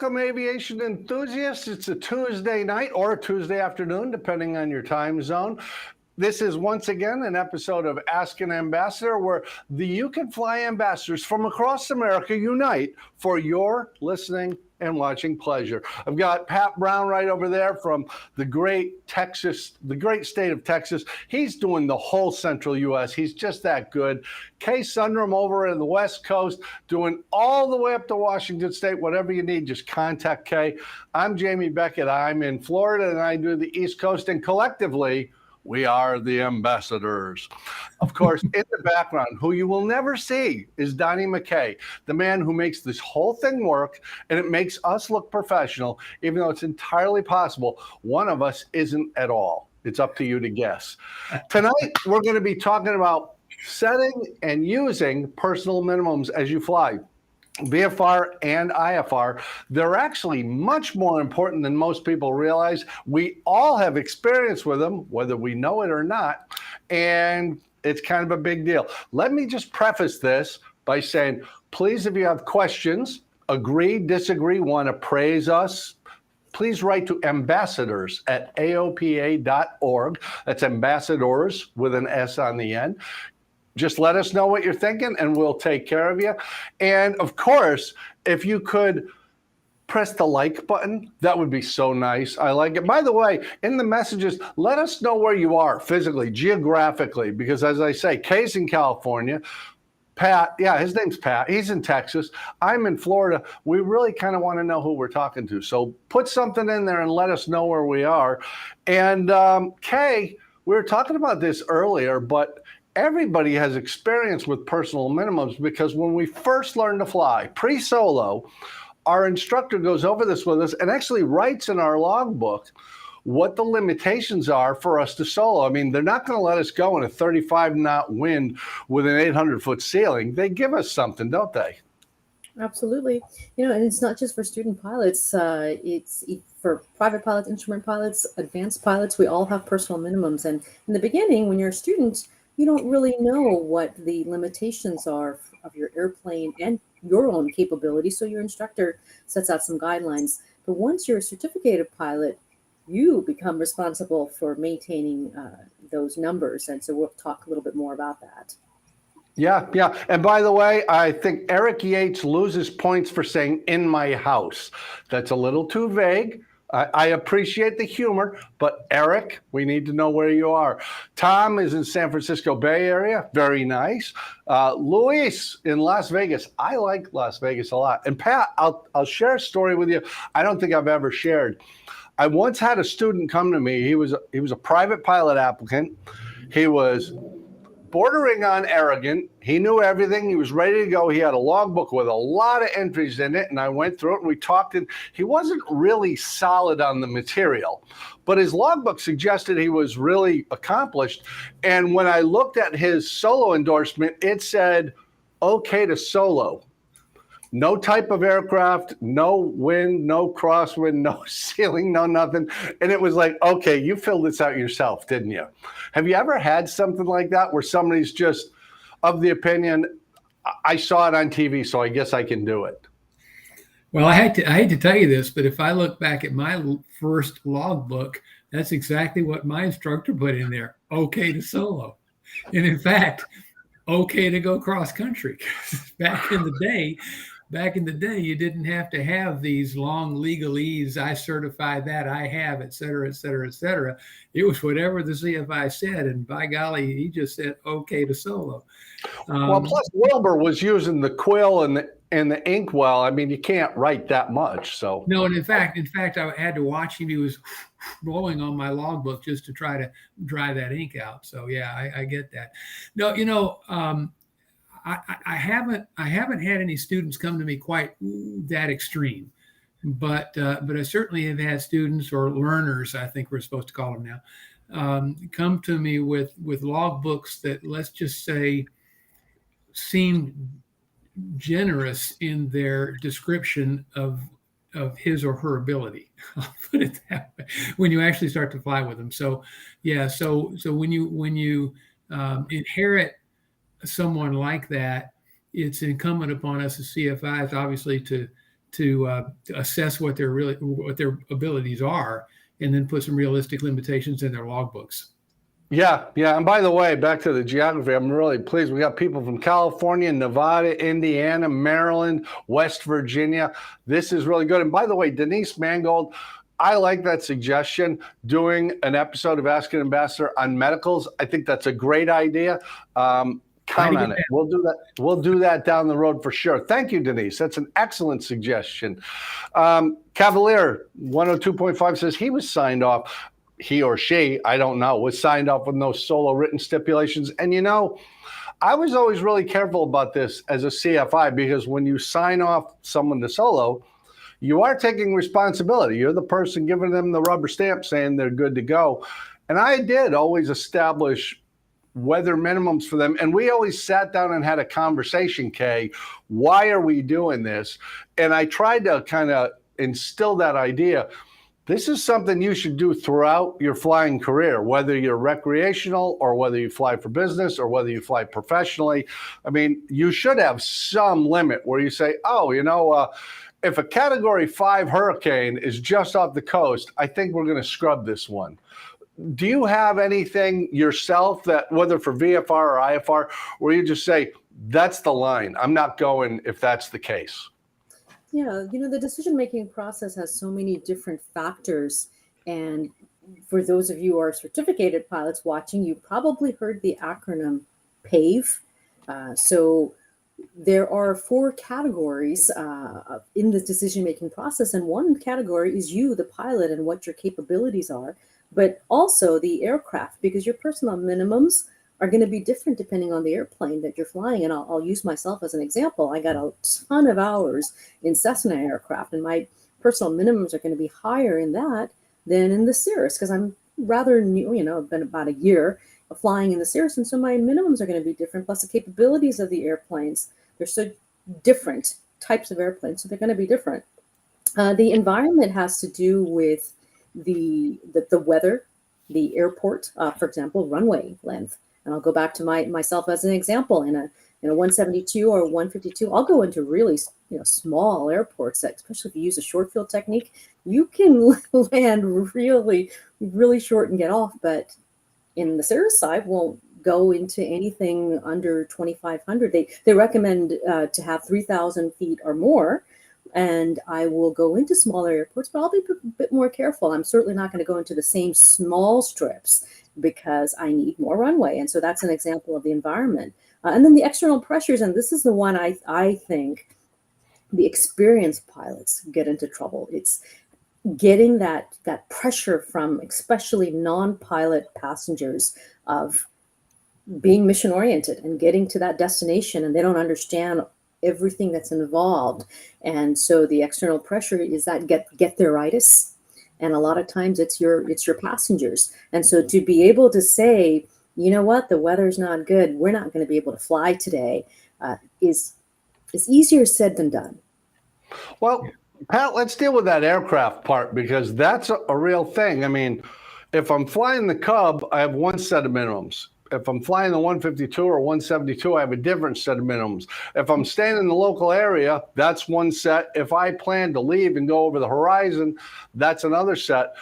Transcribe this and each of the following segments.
Welcome, aviation enthusiasts. It's a Tuesday night or a Tuesday afternoon, depending on your time zone. This is once again an episode of Ask an Ambassador, where the You Can Fly ambassadors from across America unite for your listening and watching pleasure. I've got Pat Brown right over there from the great state of Texas. He's doing the whole central U.S. He's just that good. Kay Sundrum over in the West Coast, doing all the way up to Washington State. Whatever you need, just contact Kay. I'm Jamie Beckett. I'm in Florida, and I do the East Coast, and collectively, we are the ambassadors. Of course, in the background, who you will never see, is Donnie McKay, the man who makes this whole thing work, and it makes us look professional, even though it's entirely possible one of us isn't at all. It's up to you to guess. Tonight, we're going to be talking about setting and using personal minimums as you fly. VFR and IFR, they're actually much more important than most people realize. We all have experience with them, whether we know it or not, and it's kind of a big deal. Let me just preface this by saying, please, if you have questions, agree, disagree, want to praise us, please write to ambassadors@aopa.org. That's ambassadors with an S on the end. Just let us know what you're thinking, and we'll take care of you. And of course, if you could press the like button, that would be so nice. I like it. By the way, in the messages, let us know where you are physically, geographically, because as I say, Kay's in California. Pat, yeah, his name's Pat. He's in Texas. I'm in Florida. We really kind of want to know who we're talking to. So put something in there and let us know where we are. And Kay, we were talking about this earlier, but everybody has experience with personal minimums, because when we first learn to fly, pre-solo, our instructor goes over this with us and actually writes in our logbook what the limitations are for us to solo. I mean, they're not going to let us go in a 35-knot wind with an 800-foot ceiling. They give us something, don't they? Absolutely. And it's not just for student pilots. It's for private pilots, instrument pilots, advanced pilots. We all have personal minimums. And in the beginning, when you're a student, you don't really know what the limitations are of your airplane and your own capability. So your instructor sets out some guidelines. But once you're a certificated pilot, you become responsible for maintaining those numbers. And so we'll talk a little bit more about that. Yeah. And by the way, I think Eric Yates loses points for saying "in my house." That's a little too vague. I appreciate the humor, but Eric, we need to know where you are. Tom is in San Francisco Bay Area. Very nice. Luis in Las Vegas. I like Las Vegas a lot. And Pat, I'll share a story with you I don't think I've ever shared. I once had a student come to me. He was a private pilot applicant. He was bordering on arrogant. He knew everything. He was ready to go. He had a logbook with a lot of entries in it, and I went through it and we talked, and he wasn't really solid on the material, but his logbook suggested he was really accomplished. And when I looked at his solo endorsement, it said, okay to solo. No type of aircraft, no wind, no crosswind, no ceiling, no nothing. And it was like, okay, you filled this out yourself, didn't you? Have you ever had something like that where somebody's just of the opinion, I saw it on TV, so I guess I can do it? Well, I hate to tell you this, but if I look back at my first logbook, that's exactly what my instructor put in there. Okay to solo. And in fact, okay to go cross country. Back in the day, you didn't have to have these long legalese, I certify that, I have, et cetera, et cetera, et cetera. It was whatever the CFI said, and by golly, he just said, okay to solo. Well, plus Wilbur was using the quill and the inkwell. I mean, you can't write that much. So no, and in fact, I had to watch him. He was blowing on my logbook just to try to dry that ink out. So yeah, I get that. No, I haven't had any students come to me quite that extreme, but I certainly have had students, or learners, I think we're supposed to call them now, come to me with logbooks that, let's just say, seemed generous in their description of his or her ability. I'll put it that way, when you actually start to fly with them. So yeah, so when you inherit someone like that, it's incumbent upon us as CFIs, obviously, to to assess what their abilities are, and then put some realistic limitations in their logbooks. Yeah, yeah. And by the way, back to the geography, I'm really pleased. We got people from California, Nevada, Indiana, Maryland, West Virginia. This is really good. And by the way, Denise Mangold, I like that suggestion, doing an episode of Ask an Ambassador on medicals. I think that's a great idea. Count on it. We'll do that. We'll do that down the road for sure. Thank you, Denise. That's an excellent suggestion. Cavalier 102.5 says he was signed off. He or she, I don't know, was signed off with no solo written stipulations. And I was always really careful about this as a CFI, because when you sign off someone to solo, you are taking responsibility. You're the person giving them the rubber stamp saying they're good to go. And I did always establish weather minimums for them. And we always sat down and had a conversation, Kay, why are we doing this? And I tried to kind of instill that idea. This is something you should do throughout your flying career, whether you're recreational or whether you fly for business or whether you fly professionally. I mean, you should have some limit where you say, if a Category 5 hurricane is just off the coast, I think we're going to scrub this one. Do you have anything yourself that, whether for VFR or IFR, where you just say, that's the line, I'm not going if that's the case? Yeah, the decision-making process has so many different factors. And for those of you who are certificated pilots watching, you probably heard the acronym PAVE. So there are 4 categories in the decision-making process. And one category is you, the pilot, and what your capabilities are, but also the aircraft, because your personal minimums are going to be different depending on the airplane that you're flying. And I'll use myself as an example. I got a ton of hours in Cessna aircraft, and my personal minimums are going to be higher in that than in the Cirrus, because I'm rather new, I've been about a year flying in the Cirrus, and so my minimums are going to be different, plus the capabilities of the airplanes. They're so different types of airplanes, so they're going to be different. The environment has to do with the weather, the airport, for example, runway length. And I'll go back to myself as an example. In a 172 or 152, I'll go into really small airports that, especially if you use a short field technique, you can land really, really short and get off. But in the Cirrus side, won't go into anything under 2,500. They recommend to have 3,000 feet or more. And I will go into smaller airports, but I'll be a bit more careful. I'm certainly not going to go into the same small strips because I need more runway. And so that's an example of the environment. And then the external pressures, and this is the one I think the experienced pilots get into trouble. It's getting that pressure from especially non-pilot passengers of being mission oriented and getting to that destination, and they don't understand everything that's involved. And so the external pressure is that get there-itis. And a lot of times it's your passengers. And so to be able to say, you know what, the weather's not good, we're not going to be able to fly today, is easier said than done. Well, Pat, let's deal with that aircraft part, because that's a real thing. I mean, if I'm flying the Cub, I have one set of minimums. If I'm flying the 152 or 172, I have a different set of minimums. If I'm staying in the local area, that's one set. If I plan to leave and go over the horizon, that's another set.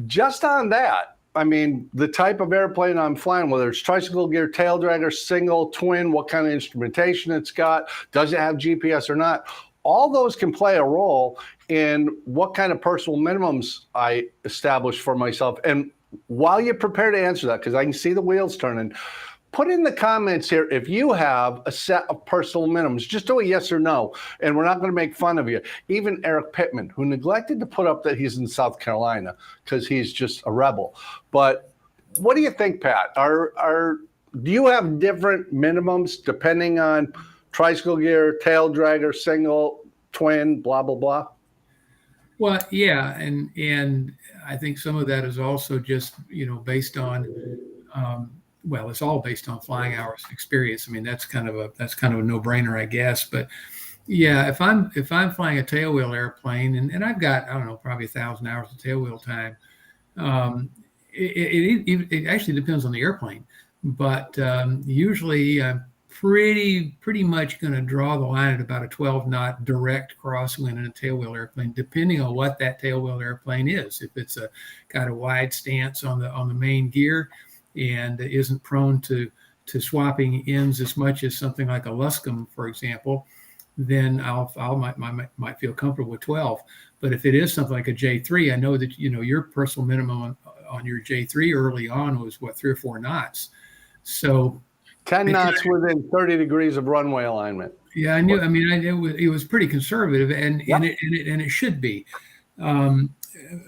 Just on that, I mean, the type of airplane I'm flying, whether it's tricycle gear, tail dragger, single, twin, what kind of instrumentation it's got, does it have GPS or not, all those can play a role in what kind of personal minimums I establish for myself. And while you prepare to answer that, because I can see the wheels turning, put in the comments here if you have a set of personal minimums. Just do a yes or no, and we're not going to make fun of you. Even Eric Pittman, who neglected to put up that he's in South Carolina because he's just a rebel. But what do you think, Pat? Do you have different minimums depending on tricycle gear, tail dragger, single, twin, blah, blah, blah? Well, yeah, and I think some of that is also just based on, it's all based on flying hours experience. I mean, that's kind of a no-brainer, I guess. But yeah, if I'm flying a tailwheel airplane and I've got, I don't know, probably 1,000 hours of tailwheel time, it actually depends on the airplane. But usually I'm pretty much going to draw the line at about a 12-knot direct crosswind in a tailwheel airplane, depending on what that tailwheel airplane is. If it's got a wide stance on the main gear and isn't prone to swapping ends as much as something like a Luscombe, for example, then might feel comfortable with 12. But if it is something like a J3, I know that your personal minimum on your J3 early on was 3 or 4 knots. So 10 knots within 30 degrees of runway alignment. Yeah, I knew. I mean, it was pretty conservative, and it should be.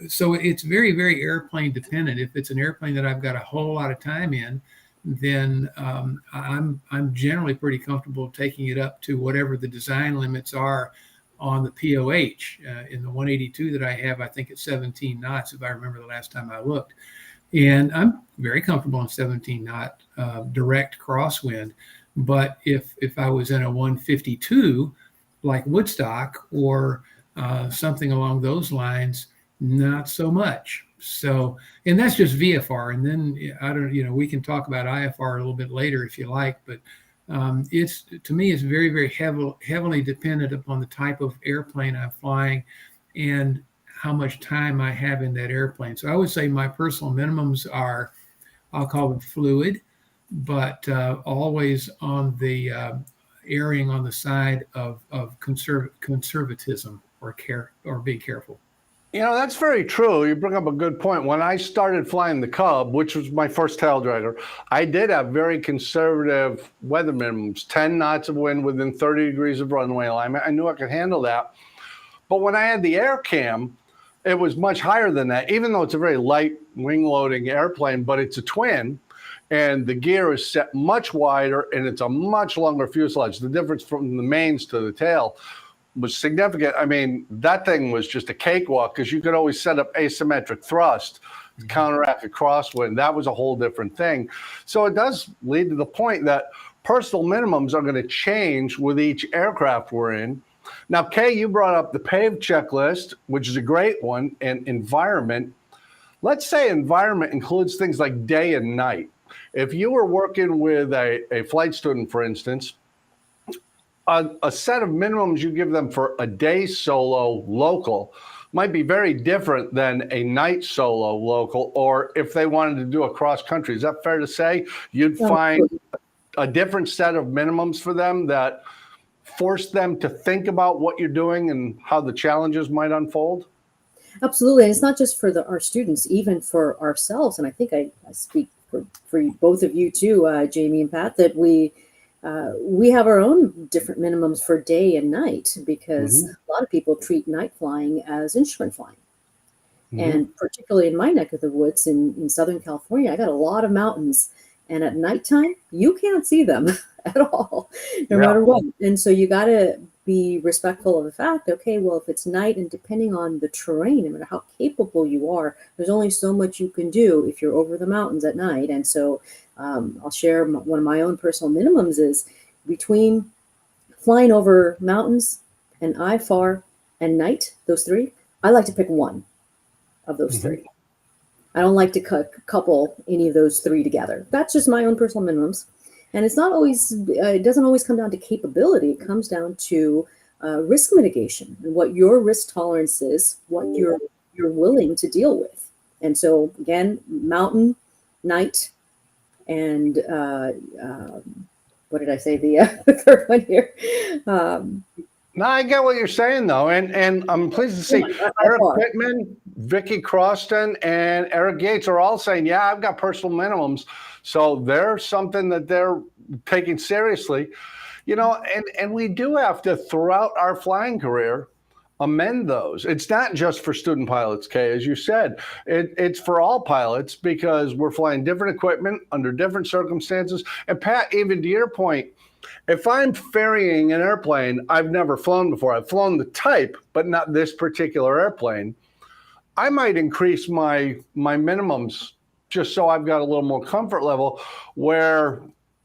So it's very, very airplane dependent. If it's an airplane that I've got a whole lot of time in, then I'm generally pretty comfortable taking it up to whatever the design limits are on the POH. In the 182 that I have, I think it's 17 knots, if I remember the last time I looked. And I'm very comfortable in 17-knot direct crosswind. But if I was in a 152, like Woodstock or something along those lines, not so much. So, and that's just VFR. And then we can talk about IFR a little bit later if you like. But to me, it's very, very heavily dependent upon the type of airplane I'm flying and how much time I have in that airplane. So I would say my personal minimums are, I'll call them fluid, but always on the erring on the side of conservatism or being careful. That's very true. You bring up a good point. When I started flying the Cub, which was my first tail dragger, I did have very conservative weather minimums, 10 knots of wind within 30 degrees of runway alignment. I knew I could handle that. But when I had the Air Cam, it was much higher than that, even though it's a very light wing loading airplane, but it's a twin and the gear is set much wider and it's a much longer fuselage. The difference from the mains to the tail was significant. I mean, that thing was just a cakewalk because you could always set up asymmetric thrust to counteract a crosswind. That was a whole different thing. So it does lead to the point that personal minimums are going to change with each aircraft we're in. Now, Kay, you brought up the PAVE checklist, which is a great one, and environment. Let's say environment includes things like day and night. If you were working with a flight student, for instance, a set of minimums you give them for a day solo local might be very different than a night solo local, or if they wanted to do a cross country. Is that fair to say? You'd find a different set of minimums for them that force them to think about what you're doing and how the challenges might unfold? Absolutely. And it's not just for our students, even for ourselves. And I think I speak for both of you too, Jamie and Pat, that we have our own different minimums for day and night, because a lot of people treat night flying as instrument flying. And particularly in my neck of the woods in Southern California, I got a lot of mountains. And at nighttime, you can't see them at all, no matter what. And so you got to be respectful of the fact, okay, well, if it's night and depending on the terrain, no matter how capable you are, there's only so much you can do if you're over the mountains at night. And so I'll share one of my own personal minimums is between flying over mountains and IFR and night, those three, I like to pick one of those three. I don't like to couple any of those three together. That's just my own personal minimums. And it's not always, it doesn't always come down to capability. It comes down to risk mitigation and what your risk tolerance is, what you're willing to deal with. And so again, mountain, night, and what did I say? The third one here. No, I get what you're saying, though. And I'm pleased to see Eric Pittman, Vicky Croston, and Eric Gates are all saying, yeah, I've got personal minimums. So there's something that they're taking seriously. And we do have to, throughout our flying career, amend those. It's not just for student pilots, Kay, as you said. It's for all pilots because we're flying different equipment under different circumstances. And Pat, even to your point, if I'm ferrying an airplane I've never flown before, I've flown the type, but not this particular airplane, I might increase my minimums just so I've got a little more comfort level, where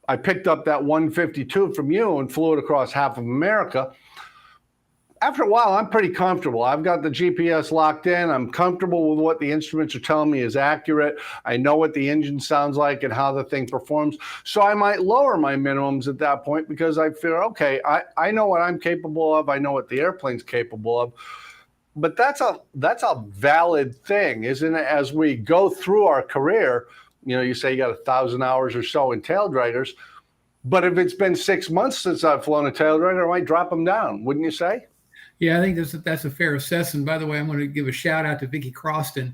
I picked up that 152 from you and flew it across half of America. after a while, I'm pretty comfortable. I've got the GPS locked in. I'm comfortable with what the instruments are telling me is accurate. I know what the engine sounds like and how the thing performs. So I might lower my minimums at that point because I feel, okay, I know what I'm capable of. I know what the airplane's capable of. But that's a valid thing, isn't it? As we go through our career, you say you got 1,000 hours or so in tail draggers. But if it's been 6 months since I've flown a tail dragger, I might drop them down, wouldn't you say? Yeah, I think that's a fair assessment. By the way, I'm going to give a shout out to Vicki Croston.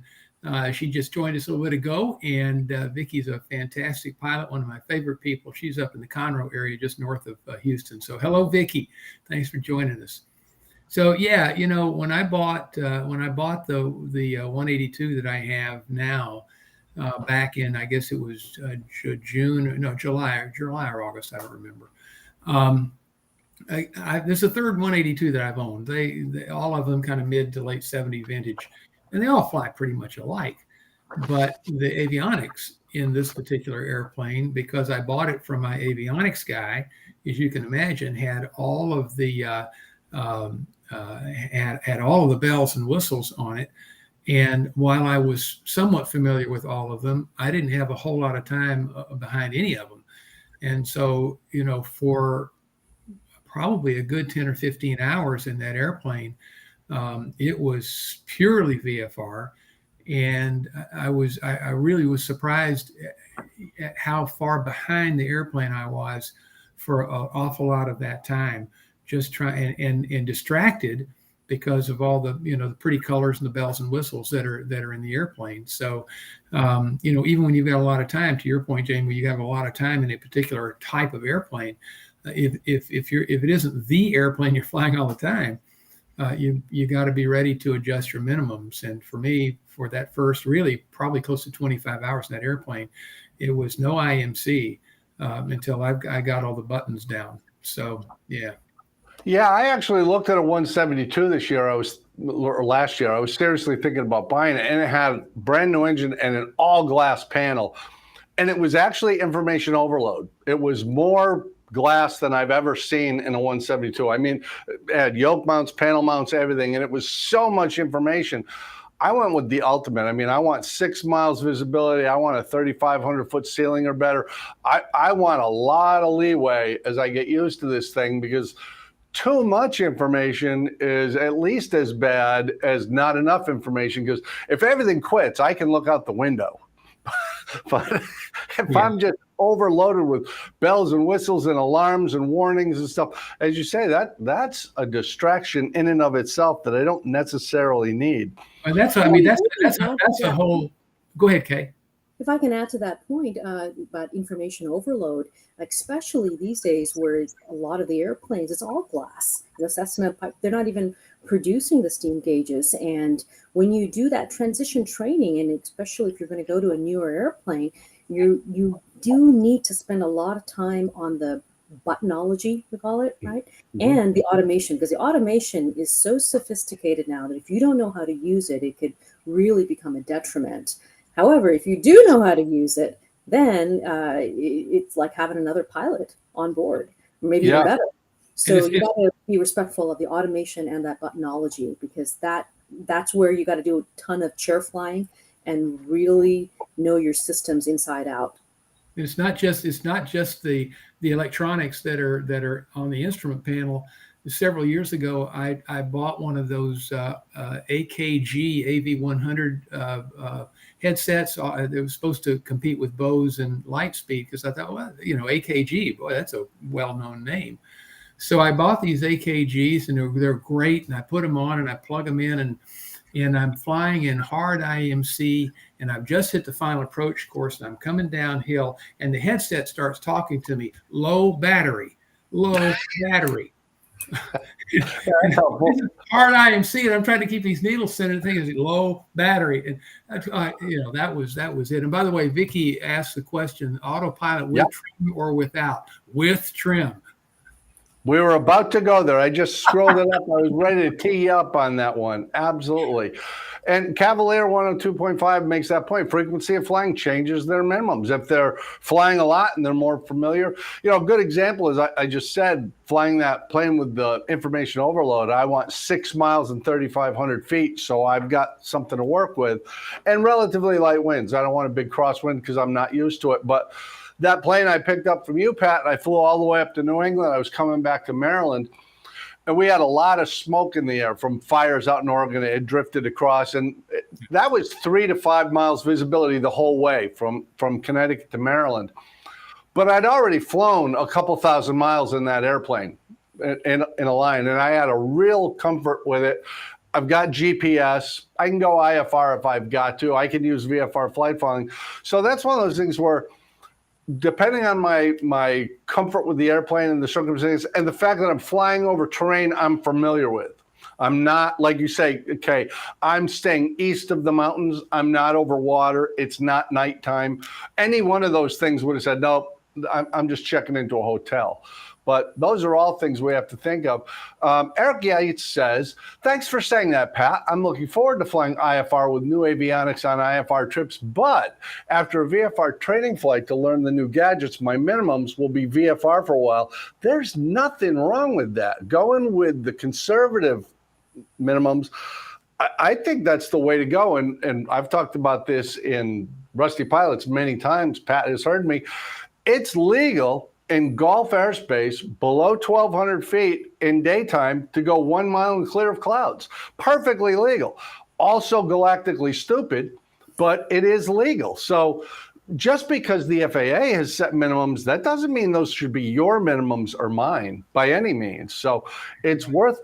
She just joined us a little bit ago, and Vicki's a fantastic pilot, one of my favorite people. She's up in the Conroe area, just north of Houston. So, hello, Vicki. Thanks for joining us. So, yeah, when I bought the 182 that I have now, back in, I guess it was July or August, I don't remember. There's a third 182 that I've owned. They all of them kind of mid to late 70 vintage, and they all fly pretty much alike. But the avionics in this particular airplane, because I bought it from my avionics guy, as you can imagine, had all of the had all of the bells and whistles on it. And while I was somewhat familiar with all of them, I didn't have a whole lot of time behind any of them. And so, for probably a good 10 or 15 hours in that airplane, it was purely VFR. And I really was surprised at how far behind the airplane I was for an awful lot of that time, just trying and distracted because of all the the pretty colors and the bells and whistles that are in the airplane. So even when you've got a lot of time, to your point, Jamie, you have a lot of time in a particular type of airplane. If it isn't the airplane you're flying all the time, you got to be ready to adjust your minimums. And for me, for that first really probably close to 25 hours in that airplane, it was no IMC until I got all the buttons down. So yeah. Yeah, I actually looked at a 172 last year. I was seriously thinking about buying it, and it had a brand new engine and an all glass panel. And it was actually information overload. It was more glass than I've ever seen in a 172. I mean, it had yoke mounts, panel mounts, everything, and it was so much information. I went with the ultimate. I mean, I want 6 miles visibility. I want a 3,500 foot ceiling or better. I want a lot of leeway as I get used to this thing, because too much information is at least as bad as not enough information, because if everything quits, I can look out the window. But if I'm just overloaded with bells and whistles and alarms and warnings and stuff, as you say, that's a distraction in and of itself that I don't necessarily need. And that's a whole. Go ahead, Kay. If I can add to that point about information overload, especially these days where a lot of the airplanes, it's all glass. The Cessna, they're not even producing the steam gauges. And when you do that transition training, and especially if you're going to go to a newer airplane, you do need to spend a lot of time on the buttonology, we call it, right? Mm-hmm. And the automation, because the automation is so sophisticated now that if you don't know how to use it, it could really become a detriment. However, if you do know how to use it, then it's like having another pilot on board, maybe even better. So you got to be respectful of the automation and that buttonology, because that's where you got to do a ton of chair flying and really know your systems inside out. It's not just the electronics that are on the instrument panel. Several years ago, I bought one of those AKG AV100 headsets. That was supposed to compete with Bose and Lightspeed, because I thought, well, AKG, boy, that's a well-known name. So I bought these AKGs, and they're great. And I put them on and I plug them in, and I'm flying in hard IMC, and I've just hit the final approach course, and I'm coming downhill, and the headset starts talking to me, low battery. Hard IMC, and I'm trying to keep these needles centered. The thing is low battery, and that was it. And by the way, Vicki asked the question: autopilot with trim or without? With trim. We were about to go there. I just scrolled it up. I was ready to tee you up on that one. Absolutely. And Cavalier 102.5 makes that point. Frequency of flying changes their minimums. If they're flying a lot and they're more familiar, a good example is I just said flying that plane with the information overload. I want 6 miles and 3,500 feet. So I've got something to work with and relatively light winds. I don't want a big crosswind because I'm not used to it. But that plane I picked up from you, Pat, and I flew all the way up to New England. I was coming back to Maryland, and we had a lot of smoke in the air from fires out in Oregon. It had drifted across, and that was 3 to 5 miles visibility the whole way from Connecticut to Maryland. But I'd already flown a couple thousand miles in that airplane in a line, and I had a real comfort with it. I've got GPS. I can go IFR if I've got to. I can use VFR flight following. So that's one of those things where, depending on my comfort with the airplane and the circumstances and the fact that I'm flying over terrain I'm familiar with. I'm not, like you say, okay, I'm staying east of the mountains. I'm not over water. It's not nighttime. Any one of those things would have said, no, I'm just checking into a hotel. But those are all things we have to think of. Eric Yates says, thanks for saying that, Pat. I'm looking forward to flying IFR with new avionics on IFR trips. But after a VFR training flight to learn the new gadgets, my minimums will be VFR for a while. There's nothing wrong with that. Going with the conservative minimums, I think that's the way to go. And I've talked about this in Rusty Pilots many times. Pat has heard me. It's legal in Gulf airspace below 1,200 feet in daytime to go 1 mile and clear of clouds. Perfectly legal. Also galactically stupid, but it is legal. So just because the FAA has set minimums, that doesn't mean those should be your minimums or mine by any means. So it's worth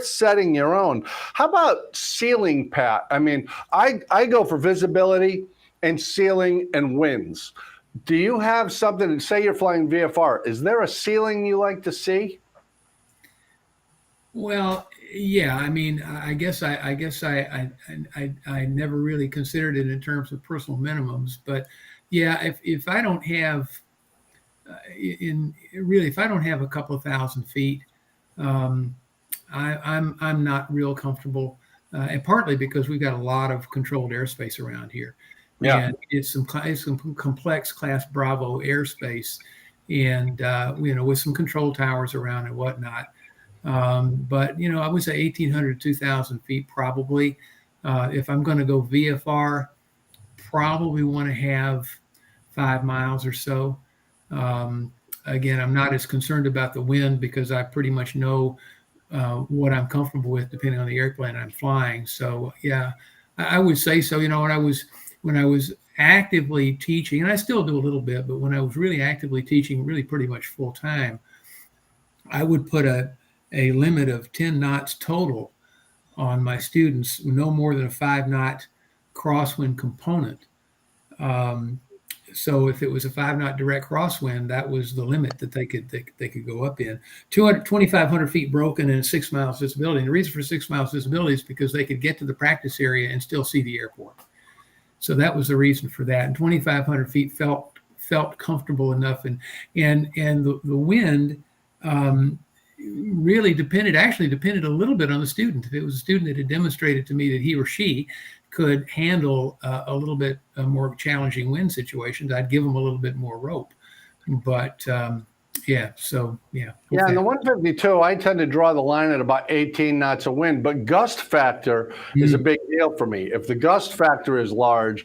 setting your own. How about ceiling, Pat? I mean, I go for visibility and ceiling and winds. Do you have something, say you're flying VFR, is there a ceiling you like to see? Well, yeah, I mean, I guess I never really considered it in terms of personal minimums, but yeah, if I don't have if I don't have a couple of thousand feet, I'm not real comfortable, and partly because we've got a lot of controlled airspace around here. Yeah. And it's some complex Class Bravo airspace, and with some control towers around and whatnot. But I would say 1,800 to 2,000 feet probably. If I'm going to go VFR, probably want to have 5 miles or so. Again, I'm not as concerned about the wind because I pretty much know what I'm comfortable with depending on the airplane I'm flying. So yeah, I would say so. When I was actively teaching, and I still do a little bit, but when I was really actively teaching, really pretty much full time, I would put a limit of 10 knots total on my students, no more than a 5-knot crosswind component. So if it was a 5-knot direct crosswind, that was the limit that they could go up in. 2,500 feet broken and 6 miles visibility. And the reason for 6 miles visibility is because they could get to the practice area and still see the airport. So that was the reason for that. And 2,500 feet felt comfortable enough. And the wind really depended a little bit on the student. If it was a student that had demonstrated to me that he or she could handle a little bit more challenging wind situations, I'd give them a little bit more rope. But yeah. Yeah, and the 152, I tend to draw the line at about 18 knots of wind, but gust factor is a big deal for me. If the gust factor is large,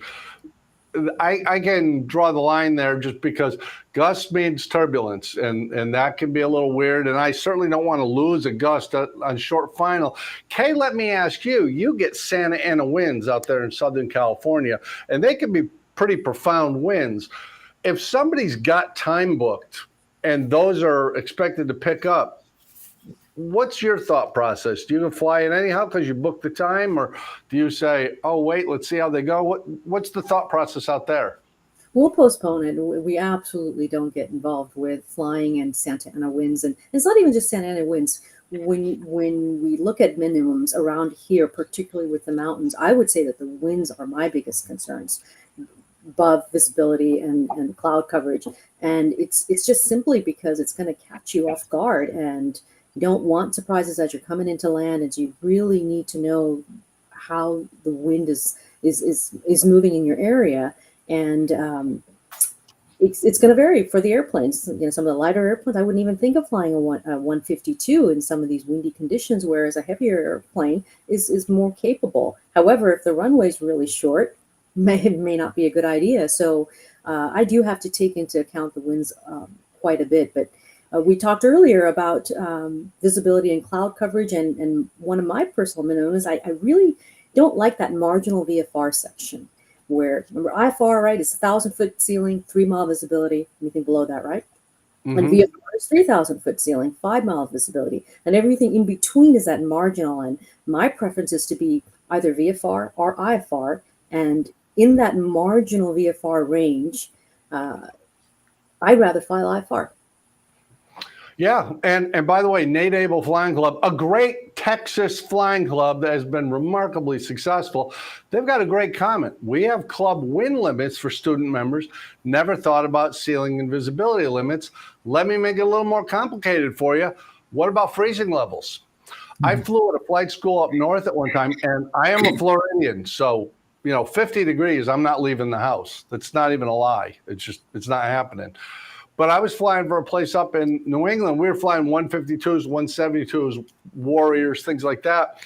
I can draw the line there just because gust means turbulence, and that can be a little weird, and I certainly don't want to lose a gust on short final. Kay, let me ask you, you get Santa Ana winds out there in Southern California, and they can be pretty profound winds. If somebody's got time booked, and those are expected to pick up, what's your thought process? Do you fly it anyhow because you booked the time, or do you say, oh, wait, let's see how they go? What's the thought process out there? We'll postpone it. We absolutely don't get involved with flying and Santa Ana winds. And it's not even just Santa Ana winds. When we look at minimums around here, particularly with the mountains, I would say that the winds are my biggest concerns. above visibility and cloud coverage. And it's just simply because it's going to catch you off guard, and you don't want surprises as you're coming into land, and you really need to know how the wind is moving in your area. And it's going to vary for the airplanes. You know, some of the lighter airplanes, I wouldn't even think of flying a 152 in some of these windy conditions, whereas a heavier airplane is more capable. However, if the runway is really short, may not be a good idea. So I do have to take into account the winds quite a bit. But we talked earlier about visibility and cloud coverage, and one of my personal minimums, I really don't like that marginal VFR section, where, remember, IFR, right, is 1,000-foot ceiling, 3-mile visibility, anything below that, right? Mm-hmm. And VFR is 3,000-foot ceiling, 5-mile visibility, and everything in between is that marginal. And my preference is to be either VFR or IFR, and in that marginal VFR range, I'd rather fly IFR. Yeah, and by the way, Nate Abel Flying Club, a great Texas flying club that has been remarkably successful. They've got a great comment. We have club wind limits for student members. Never thought about ceiling and visibility limits. Let me make it a little more complicated for you. What about freezing levels? I flew at a flight school up north at one time, and I am a Floridian, so 50 degrees, I'm not leaving the house. That's not even a lie. It's not happening. But I was flying for a place up in New England. We were flying 152s, 172s, Warriors, things like that.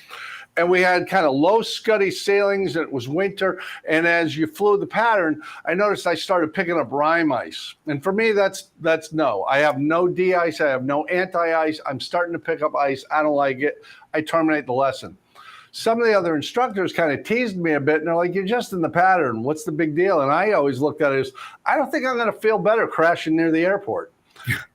And we had kind of low scuddy sailings, and it was winter. And as you flew the pattern, I noticed I started picking up rime ice. And for me, that's no. I have no de-ice. I have no anti-ice. I'm starting to pick up ice. I don't like it. I terminate the lesson. Some of the other instructors kind of teased me a bit, and they're like, you're just in the pattern. What's the big deal? And I always looked at it as, I don't think I'm going to feel better crashing near the airport.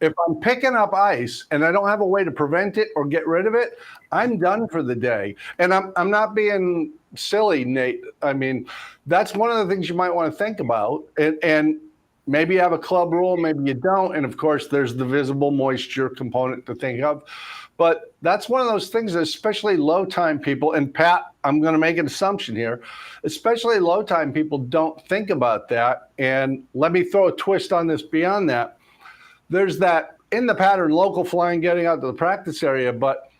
If I'm picking up ice and I don't have a way to prevent it or get rid of it, I'm done for the day. And I'm not being silly, Nate. I mean, that's one of the things you might want to think about. And maybe you have a club rule, maybe you don't. And of course, there's the visible moisture component to think of. But that's one of those things that especially low time people, and Pat, I'm going to make an assumption here, especially low time people don't think about that. And let me throw a twist on this beyond that. There's that in the pattern, local flying, getting out to the practice area. But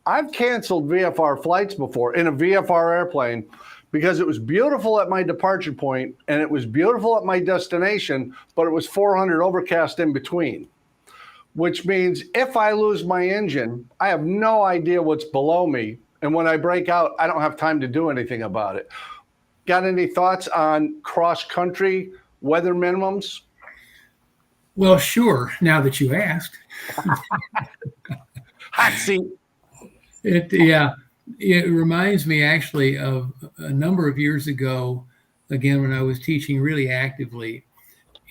I've canceled VFR flights before in a VFR airplane because it was beautiful at my departure point and it was beautiful at my destination, but it was 400 overcast in between. Which means if I lose my engine, I have no idea what's below me. And when I break out, I don't have time to do anything about it. Got any thoughts on cross-country weather minimums? Well, sure, now that you asked. Hot seat. It reminds me actually of a number of years ago, again, when I was teaching really actively.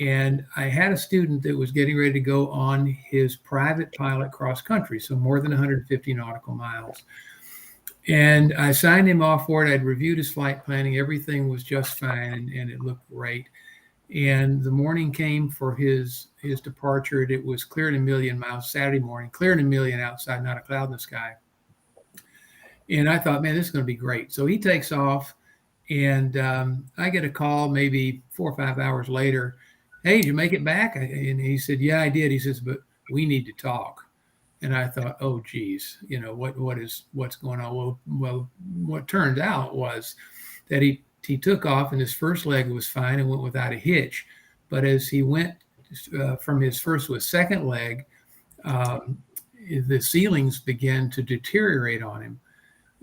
And I had a student that was getting ready to go on his private pilot cross country, so more than 150 nautical miles. And I signed him off for it. I'd reviewed his flight planning. Everything was just fine, and it looked great. And the morning came for his departure. It was clear and a million miles Saturday morning, clear and a million outside, not a cloud in the sky. And I thought, man, this is going to be great. So he takes off, and I get a call maybe 4 or 5 hours later. Hey, did you make it back? And he said, yeah, I did. He says, but we need to talk. And I thought, oh, geez, what's going on? Well, what turned out was that he took off and his first leg was fine and went without a hitch. But as he went from his first to his second leg, the ceilings began to deteriorate on him.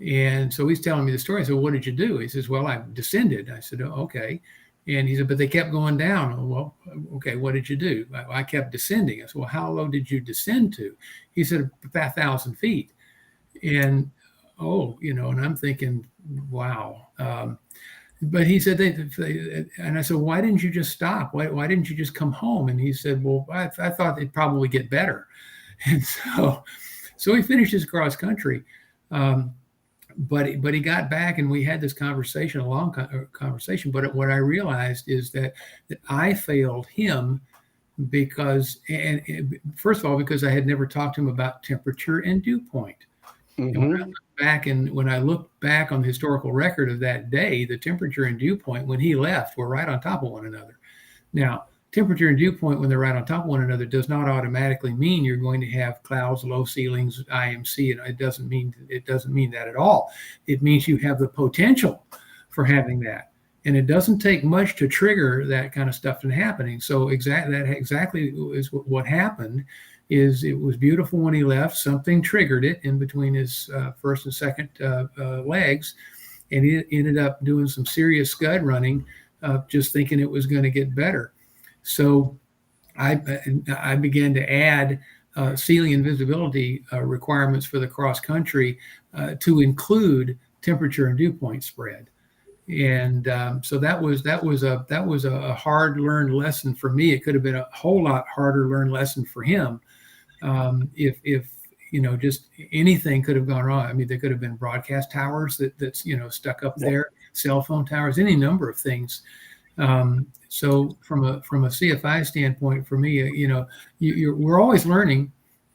And so he's telling me the story. I said, what did you do? He says, well, I descended. I said, oh, okay. And he said, but they kept going down. Oh, well, okay, what did you do? I kept descending. I said, well, how low did you descend to? He said, about 1,000 feet. And, and I'm thinking, wow. But he said, and I said, why didn't you just stop? Why didn't you just come home? And he said, well, I thought they'd probably get better. And so he finished his cross country. But he got back and we had this conversation, a long conversation. But what I realized is that I failed him because, and first of all, because I had never talked to him about temperature and dew point. And Hmm. when I look back on the historical record of that day, the temperature and dew point when he left were right on top of one another. Now, temperature and dew point when they're right on top of one another does not automatically mean you're going to have clouds, low ceilings, IMC. And it doesn't mean that at all. It means you have the potential for having that. And it doesn't take much to trigger that kind of stuff from happening. So that exactly is what happened. Is it was beautiful when he left. Something triggered it in between his first and second legs, and he ended up doing some serious scud running, just thinking it was going to get better. So I began to add ceiling and visibility requirements for the cross country to include temperature and dew point spread. And so that was a hard learned lesson for me. It could have been a whole lot harder learned lesson for him if just anything could have gone wrong. I mean, there could have been broadcast towers that's stuck up there, cell phone towers, any number of things. So from a CFI standpoint, for me, we're always learning,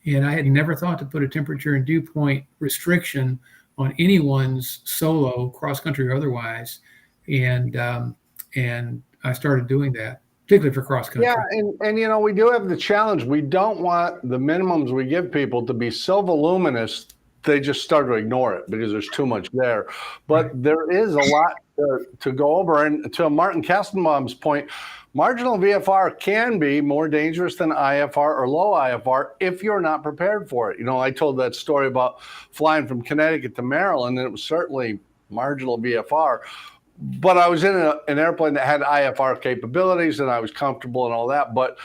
and I had never thought to put a temperature and dew point restriction on anyone's solo, cross country or otherwise, and I started doing that, particularly for cross country. Yeah, and we do have the challenge. We don't want the minimums we give people to be so voluminous they just start to ignore it because there's too much there. But Right. there is a lot to go over. And to Martin Kastenbaum's point, marginal VFR can be more dangerous than IFR or low IFR if you're not prepared for it. I told that story about flying from Connecticut to Maryland, and it was certainly marginal VFR. But I was in an airplane that had IFR capabilities, and I was comfortable and all that. But,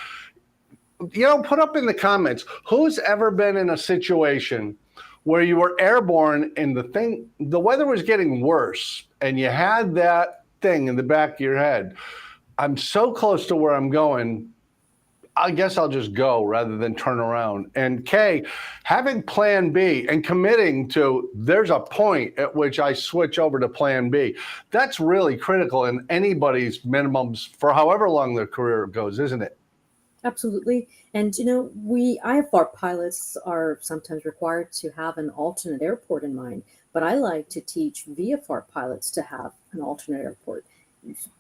put up in the comments, who's ever been in a situation where you were airborne and the weather was getting worse, and you had that thing in the back of your head? I'm so close to where I'm going, I guess I'll just go rather than turn around. And Kay, having plan B and committing to there's a point at which I switch over to plan B, that's really critical in anybody's minimums for however long their career goes, isn't it? Absolutely. And, we IFR pilots are sometimes required to have an alternate airport in mind, but I like to teach VFR pilots to have an alternate airport.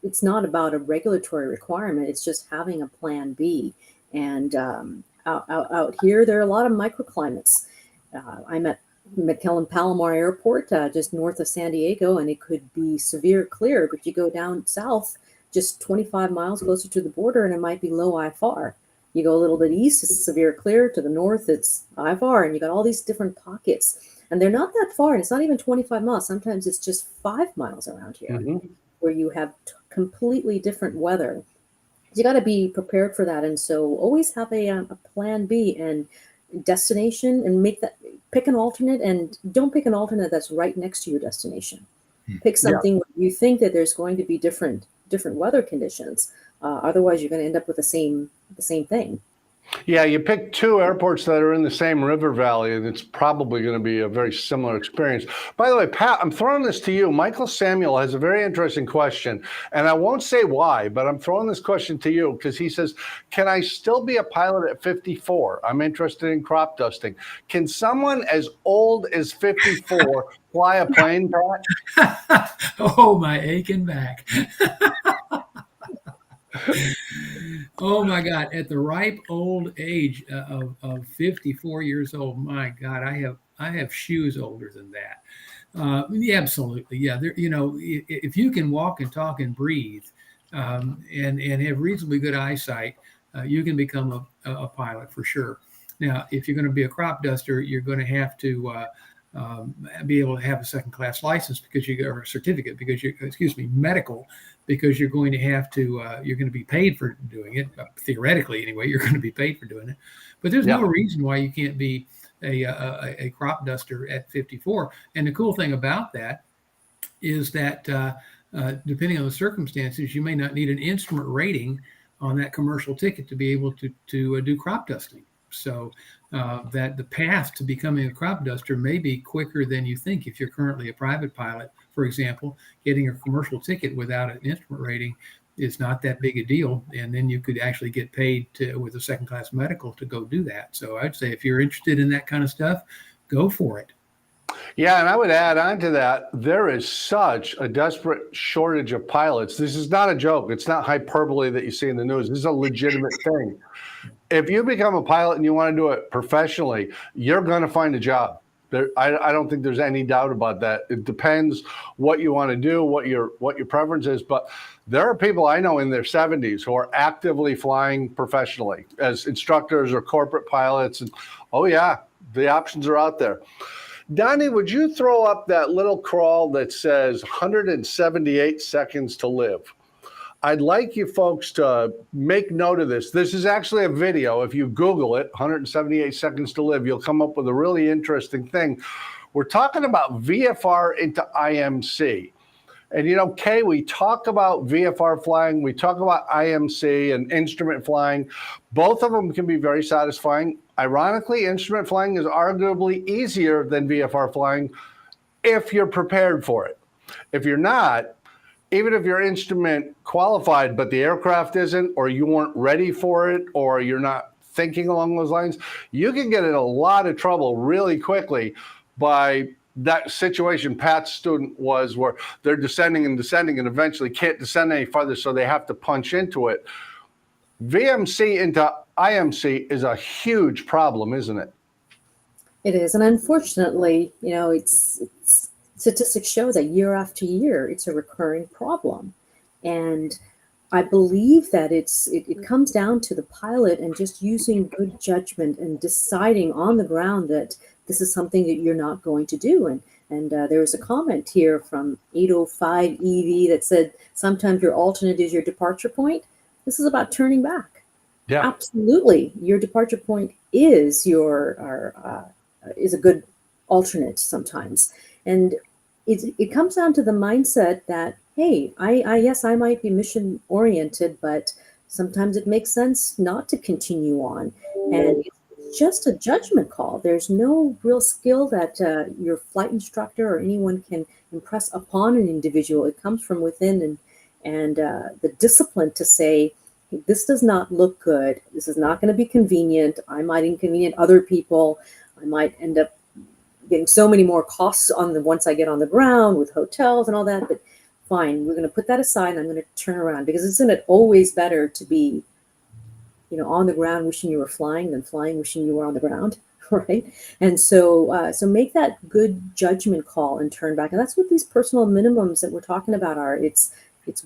It's not about a regulatory requirement. It's just having a plan B. And out here, there are a lot of microclimates. I'm at McKellen Palomar Airport, just north of San Diego, and it could be severe clear, but you go down south, just 25 miles closer to the border, and it might be low IFR. You go a little bit east, it's severe clear. To the north, it's IFR, and you got all these different pockets. And they're not that far, and it's not even 25 miles. Sometimes it's just 5 miles around here, where you have completely different weather. You got to be prepared for that. And so always have a plan B and destination, and pick an alternate, and don't pick an alternate that's right next to your destination. Pick something where you think that there's going to be different weather conditions. Otherwise, you're going to end up with the same thing. Yeah, you pick two airports that are in the same river valley, and it's probably going to be a very similar experience. By the way, Pat, I'm throwing this to you. Michael Samuel has a very interesting question, and I won't say why, but I'm throwing this question to you because he says, can I still be a pilot at 54? I'm interested in crop dusting. Can someone as old as 54 fly a plane, Pat? Oh, my aching back. Oh my God! At the ripe old age of 54 years old, my God, I have shoes older than that. Yeah, absolutely, yeah. There, if you can walk and talk and breathe, and have reasonably good eyesight, you can become a pilot for sure. Now, if you're going to be a crop duster, you're going to have to be able to have a second class license or a certificate medical, because you're going to have to you're going to be paid for doing it, theoretically anyway. You're going to be paid for doing it, but there's no reason why you can't be a crop duster at 54. And the cool thing about that is that depending on the circumstances, you may not need an instrument rating on that commercial ticket to be able to do crop dusting. So that the path to becoming a crop duster may be quicker than you think. If you're currently a private pilot, for example, getting a commercial ticket without an instrument rating is not that big a deal. And then you could actually get paid with a second class medical to go do that. So I'd say if you're interested in that kind of stuff, go for it. Yeah, and I would add on to that, there is such a desperate shortage of pilots. This is not a joke. It's not hyperbole that you see in the news. This is a legitimate thing. If you become a pilot and you want to do it professionally, you're going to find a job. I don't think there's any doubt about that. It depends what you want to do, what your preference is. But there are people I know in their 70s who are actively flying professionally as instructors or corporate pilots. And oh yeah, the options are out there. Donnie, would you throw up that little crawl that says 178 seconds to live? I'd like you folks to make note of this. This is actually a video. If you Google it, 178 seconds to live, you'll come up with a really interesting thing. We're talking about VFR into IMC. And you know, Kay, we talk about VFR flying, we talk about IMC and instrument flying. Both of them can be very satisfying. Ironically, instrument flying is arguably easier than VFR flying if you're prepared for it. If you're not, even if your instrument qualified, but the aircraft isn't, or you weren't ready for it, or you're not thinking along those lines, you can get in a lot of trouble really quickly by that situation Pat's student was, where they're descending and eventually can't descend any farther, so they have to punch into it. VMC into IMC is a huge problem, isn't it? It is, and unfortunately, you know, it's statistics show that year after year, it's a recurring problem, and I believe that it comes down to the pilot and just using good judgment and deciding on the ground that this is something that you're not going to do. And there was a comment here from 805 EV that said sometimes your alternate is your departure point. This is about turning back. Yeah, absolutely. Your departure point is is a good alternate sometimes, and it comes down to the mindset that, hey, yes, I might be mission oriented, but sometimes it makes sense not to continue on, and it's just a judgment call. There's no real skill that your flight instructor or anyone can impress upon an individual. It comes from within, and the discipline to say, hey, this does not look good. This is not going to be convenient. I might inconvenience other people. I might end up getting so many more costs once I get on the ground with hotels and all that. But fine, we're going to put that aside, and I'm going to turn around, because isn't it always better to be, you know, on the ground wishing you were flying than flying wishing you were on the ground, right? And so make that good judgment call and turn back. And that's what these personal minimums that we're talking about are. It's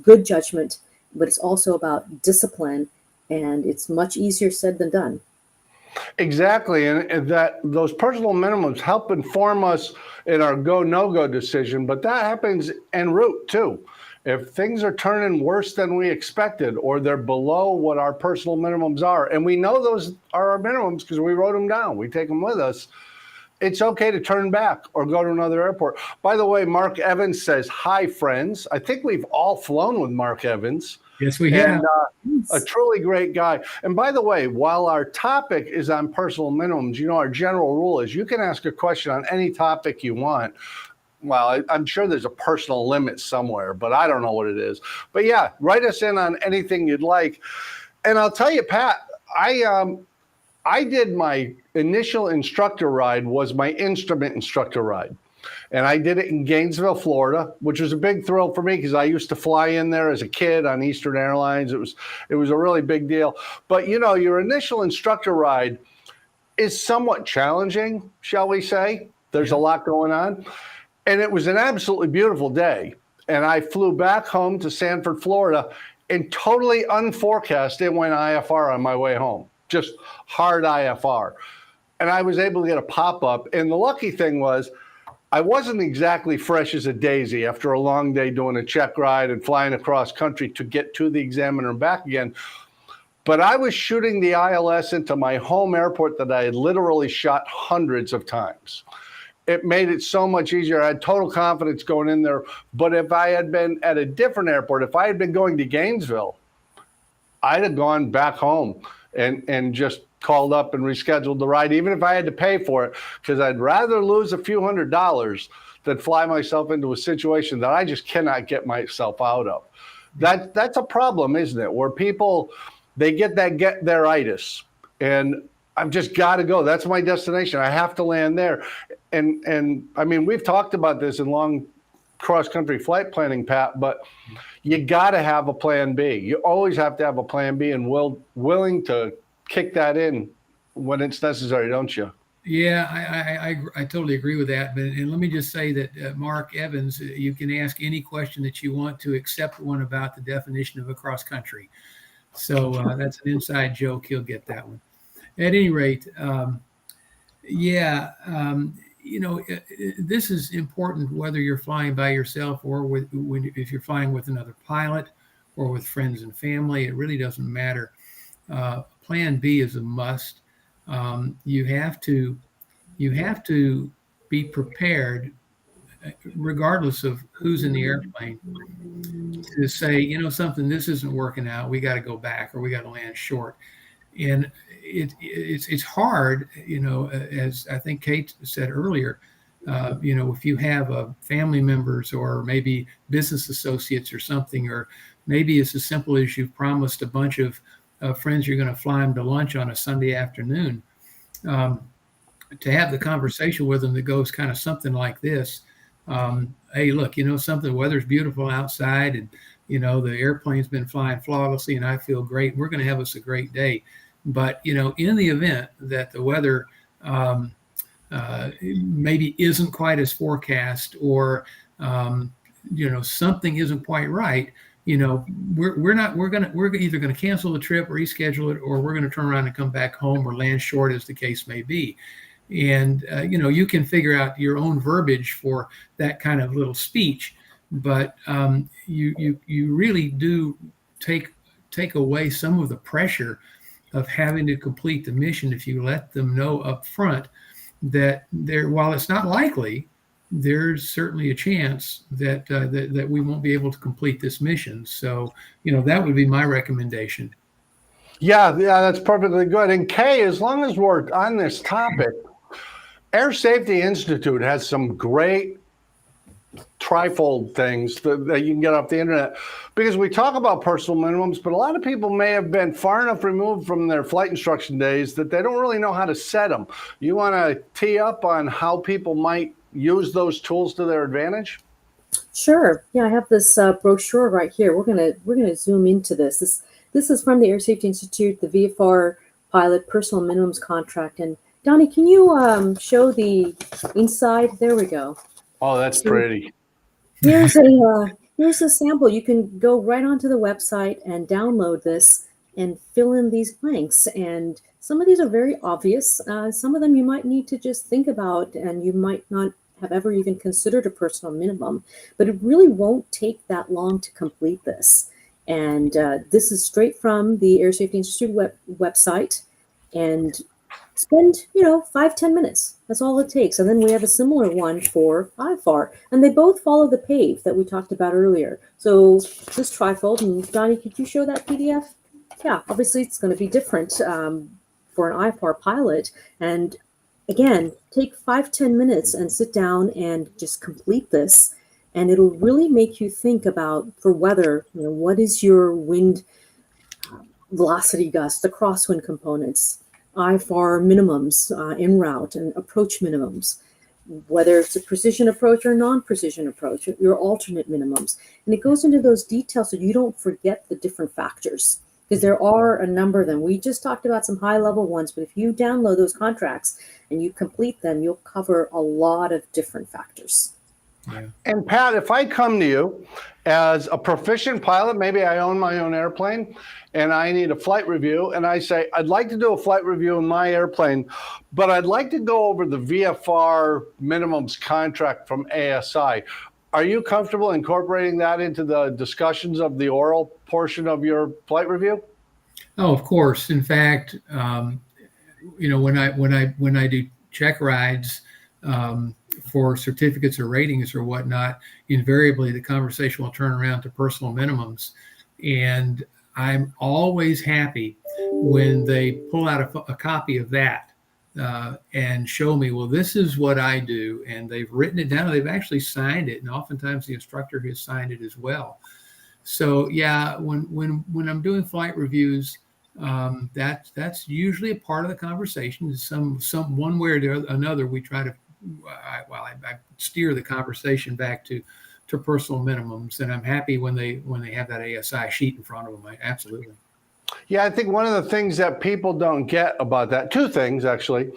good judgment, but it's also about discipline, and it's much easier said than done. Exactly, and that those personal minimums help inform us in our go no go decision, but that happens en route too. If things are turning worse than we expected, or they're below what our personal minimums are, and we know those are our minimums because we wrote them down, we take them with us, it's okay to turn back or go to another airport. By the way, Mark Evans says, hi, friends. I think we've all flown with Mark Evans. Yes, we have. And, a truly great guy. And by the way, while our topic is on personal minimums, you know, our general rule is you can ask a question on any topic you want. Well, I'm sure there's a personal limit somewhere, but I don't know what it is. But yeah, write us in on anything you'd like. And I'll tell you, Pat, I did my initial instructor ride was my instrument instructor ride. And I did it in Gainesville, Florida, which was a big thrill for me because I used to fly in there as a kid on Eastern Airlines. It was a really big deal. But, you know, your initial instructor ride is somewhat challenging, shall we say. There's a lot going on. And it was an absolutely beautiful day. And I flew back home to Sanford, Florida, and totally unforecast, it went IFR on my way home. Just hard IFR. And I was able to get a pop-up. And the lucky thing was, I wasn't exactly fresh as a daisy after a long day doing a check ride and flying across country to get to the examiner and back again. But I was shooting the ILS into my home airport that I had literally shot hundreds of times. It made it so much easier. I had total confidence going in there. But if I had been at a different airport, if I had been going to Gainesville, I'd have gone back home and just called up and rescheduled the ride, even if I had to pay for it, because I'd rather lose a few $100s than fly myself into a situation that I just cannot get myself out of. That's a problem, isn't it? Where people, they get their itis. And I've just got to go. That's my destination. I have to land there. And I mean, we've talked about this in long cross-country flight planning, Pat, but you got to have a plan B. You always have to have a plan B and willing to kick that in when it's necessary, don't you? Yeah, I totally agree with that. But and let me just say that Mark Evans, you can ask any question that you want to, except one about the definition of a cross country. So that's an inside joke. He'll get that one. At any rate, yeah, this is important whether you're flying by yourself or if you're flying with another pilot or with friends and family. It really doesn't matter. Plan B is a must. You have to be prepared, regardless of who's in the airplane, to say, something, this isn't working out. We got to go back, or we got to land short. And it's hard, as I think Kate said earlier, if you have family members or maybe business associates or something, or maybe it's as simple as you've promised a bunch of friends you're going to fly them to lunch on a Sunday afternoon, to have the conversation with them that goes kind of something like this. Hey, look, something, the weather's beautiful outside, and, the airplane's been flying flawlessly and I feel great. We're going to have us a great day. But, in the event that the weather maybe isn't quite as forecast, or, something isn't quite right, we're either going to cancel the trip or reschedule it, or we're going to turn around and come back home or land short, as the case may be. And, you can figure out your own verbiage for that kind of little speech, but you really do take away some of the pressure of having to complete the mission if you let them know up front that while it's not likely, there's certainly a chance that that we won't be able to complete this mission. So, that would be my recommendation. Yeah, that's perfectly good. And Kay, as long as we're on this topic, Air Safety Institute has some great trifold things that you can get off the internet, because we talk about personal minimums, but a lot of people may have been far enough removed from their flight instruction days that they don't really know how to set them. You want to tee up on how people might use those tools to their advantage? Sure. Yeah, I have this brochure right here. We're gonna zoom into this. This is from the Air Safety Institute, the VFR pilot personal minimums contract. And Donnie, can you show the inside? There we go. Oh, that's pretty. Here's a sample. You can go right onto the website and download this and fill in these blanks. And some of these are very obvious. Some of them you might need to just think about, and you might not have ever even considered a personal minimum. But it really won't take that long to complete this. And this is straight from the Air Safety Institute website. And spend 5-10 minutes. That's all it takes. And then we have a similar one for IFAR, and they both follow the PAVE that we talked about earlier. So this trifold, and Donnie, could you show that PDF? Yeah, obviously it's going to be different for an IFAR pilot. And again, take 5-10 minutes and sit down and just complete this, and it'll really make you think about, for weather, what is your wind velocity gust, the crosswind components, IFAR minimums en route, and approach minimums, whether it's a precision approach or non-precision approach, your alternate minimums. And it goes into those details so you don't forget the different factors, because there are a number of them. We just talked about some high-level ones, but if you download those contracts and you complete them, you'll cover a lot of different factors. Yeah. And Pat, if I come to you as a proficient pilot, maybe I own my own airplane and I need a flight review, and I say, I'd like to do a flight review in my airplane, but I'd like to go over the VFR minimums contract from ASI. Are you comfortable incorporating that into the discussions of the oral portion of your flight review? Oh, of course. In fact, when I do check rides for certificates or ratings or whatnot, invariably the conversation will turn around to personal minimums. And I'm always happy when they pull out a copy of that and show me, well, this is what I do. And they've written it down. They've actually signed it. And oftentimes the instructor has signed it as well. So yeah, when I'm doing flight reviews, That's usually a part of the conversation. Some one way or another, we try to I steer the conversation back to personal minimums, and I'm happy when they have that ASI sheet in front of them. Absolutely. Yeah, I think one of the things that people don't get about that, two things actually.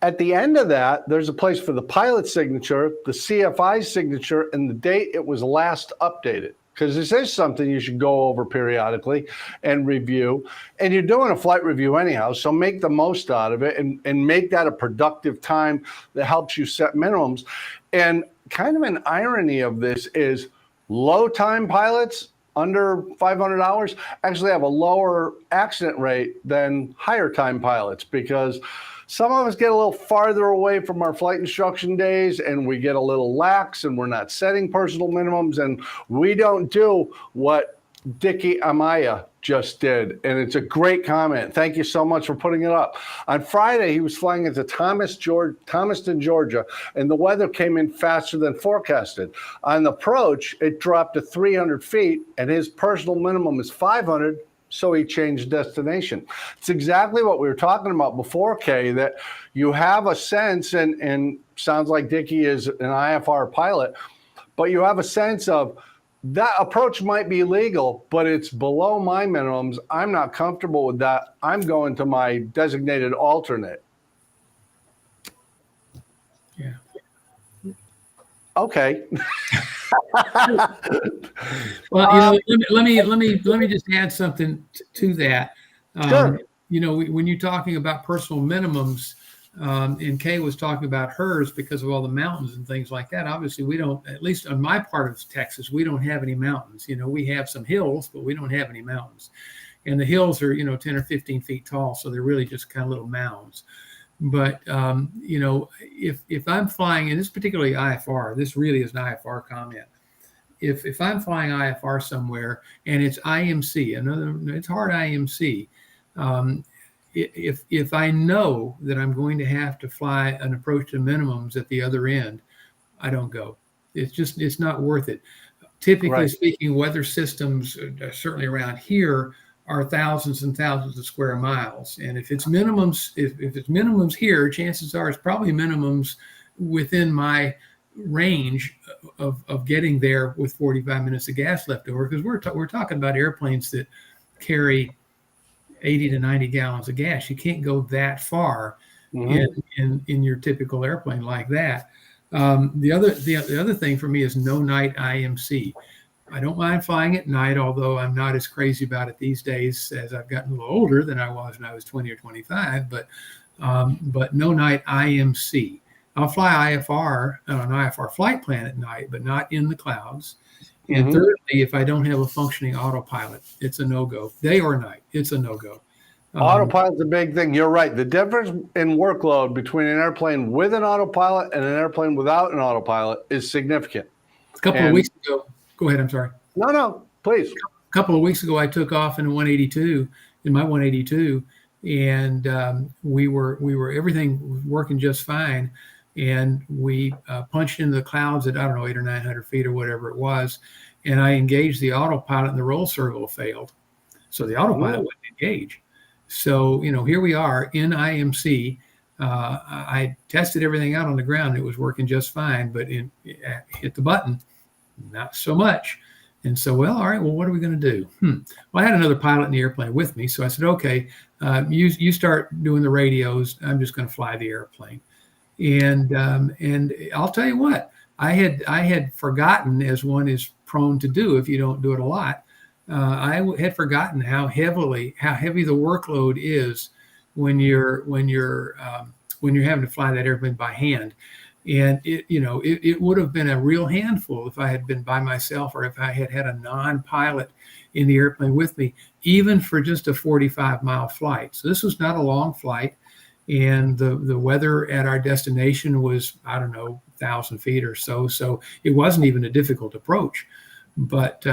At the end of that, there's a place for the pilot signature, the CFI signature, and the date it was last updated. Because this is something you should go over periodically and review. And you're doing a flight review anyhow, so make the most out of it and make that a productive time that helps you set minimums. And kind of an irony of this is low time pilots under 500 hours actually have a lower accident rate than higher time pilots, because some of us get a little farther away from our flight instruction days and we get a little lax and we're not setting personal minimums and we don't do what Dickie Amaya just did. And it's a great comment. Thank you so much for putting it up. On Friday, he was flying into Thomaston, Georgia, and the weather came in faster than forecasted. On the approach, it dropped to 300 feet, and his personal minimum is 500, so he changed destination. It's exactly what we were talking about before, Kay, that you have a sense, and sounds like Dickie is an IFR pilot, but you have a sense of that approach might be legal, but it's below my minimums. I'm not comfortable with that. I'm going to my designated alternate. Yeah. Okay. Well, let me just add something to that. Sure. When you're talking about personal minimums, and Kay was talking about hers because of all the mountains and things like that. Obviously, we don't, at least on my part of Texas, we don't have any mountains. We have some hills, but we don't have any mountains. And the hills are, 10 or 15 feet tall, so they're really just kind of little mounds. But, if I'm flying, and this is particularly IFR, this really is an IFR comment. If I'm flying IFR somewhere and it's IMC, it's hard IMC, if I know that I'm going to have to fly an approach to minimums at the other end, I don't go. It's not worth it. Typically Right. speaking, weather systems, certainly around here, are thousands and thousands of square miles. And if it's minimums, if it's minimums here, chances are it's probably minimums within my range of getting there with 45 minutes of gas left over, because we're talking about airplanes that carry 80 to 90 gallons of gas. You can't go that far in your typical airplane like that. The other thing for me is no night IMC. I don't mind flying at night, although I'm not as crazy about it these days as I've gotten a little older than I was when I was 20 or 25. But no night IMC. I'll fly IFR on an IFR flight plan at night, but not in the clouds. And thirdly, if I don't have a functioning autopilot, it's a no-go. Day or night, it's a no-go. Autopilot's a big thing. You're right. The difference in workload between an airplane with an autopilot and an airplane without an autopilot is significant. A couple of weeks ago, go ahead, I'm sorry. No, please. A couple of weeks ago, I took off in my 182, and everything was working just fine. And we punched into the clouds at, 800 or 900 feet or whatever it was. And I engaged the autopilot and the roll servo failed. So the autopilot wouldn't engage. So, here we are in IMC. I tested everything out on the ground. It was working just fine, but hit the button, not so much. And so, all right, what are we going to do? Well, I had another pilot in the airplane with me. So I said, okay, you start doing the radios. I'm just going to fly the airplane. And I'll tell you what, I had forgotten, as one is prone to do if you don't do it a lot. I had forgotten how heavy the workload is when you're having to fly that airplane by hand. And it would have been a real handful if I had been by myself, or if I had had a non-pilot in the airplane with me, even for just a 45-mile flight. So this was not a long flight. And the weather at our destination was, 1,000 feet or so. So it wasn't even a difficult approach. But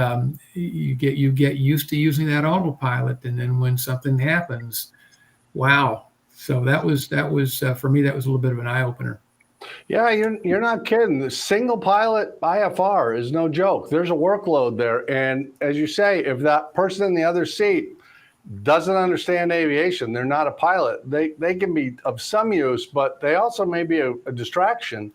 you get used to using that autopilot, and then when something happens, wow! So that was for me, that was a little bit of an eye opener. Yeah, you're not kidding. The single pilot IFR is no joke. There's a workload there, and as you say, if that person in the other seat doesn't understand aviation. They're not a pilot. They can be of some use, but they also may be a distraction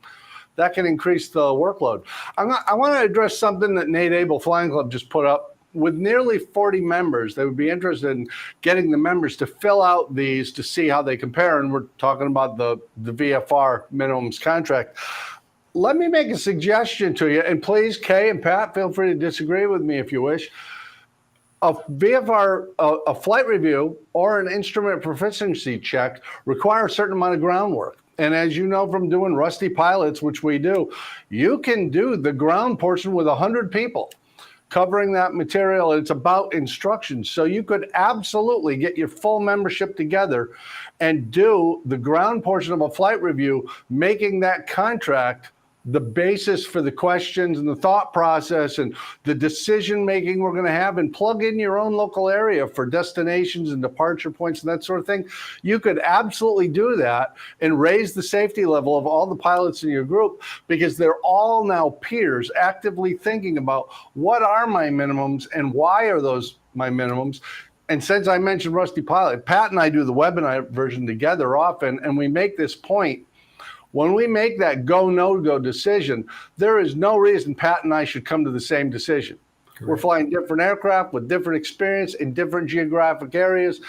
that can increase the workload. I want to address something that Nate Abel Flying Club just put up. With nearly 40 members, they would be interested in getting the members to fill out these to see how they compare. And we're talking about the VFR minimums contract. Let me make a suggestion to you, and please, Kay and Pat, feel free to disagree with me if you wish. A VFR, a flight review or an instrument proficiency check require a certain amount of groundwork. And as you know from doing Rusty Pilots, which we do, you can do the ground portion with 100 people covering that material. It's about instructions. So you could absolutely get your full membership together and do the ground portion of a flight review, making that contract the basis for the questions and the thought process and the decision making we're going to have, and plug in your own local area for destinations and departure points and that sort of thing. You could absolutely do that and raise the safety level of all the pilots in your group, because they're all now peers actively thinking about what are my minimums and why are those my minimums. And since I mentioned Rusty Pilot, Pat and I do the webinar version together often, and we make this point. When we make that go, no-go decision, there is no reason Pat and I should come to the same decision. Correct. We're flying different aircraft with different experience in different geographic areas.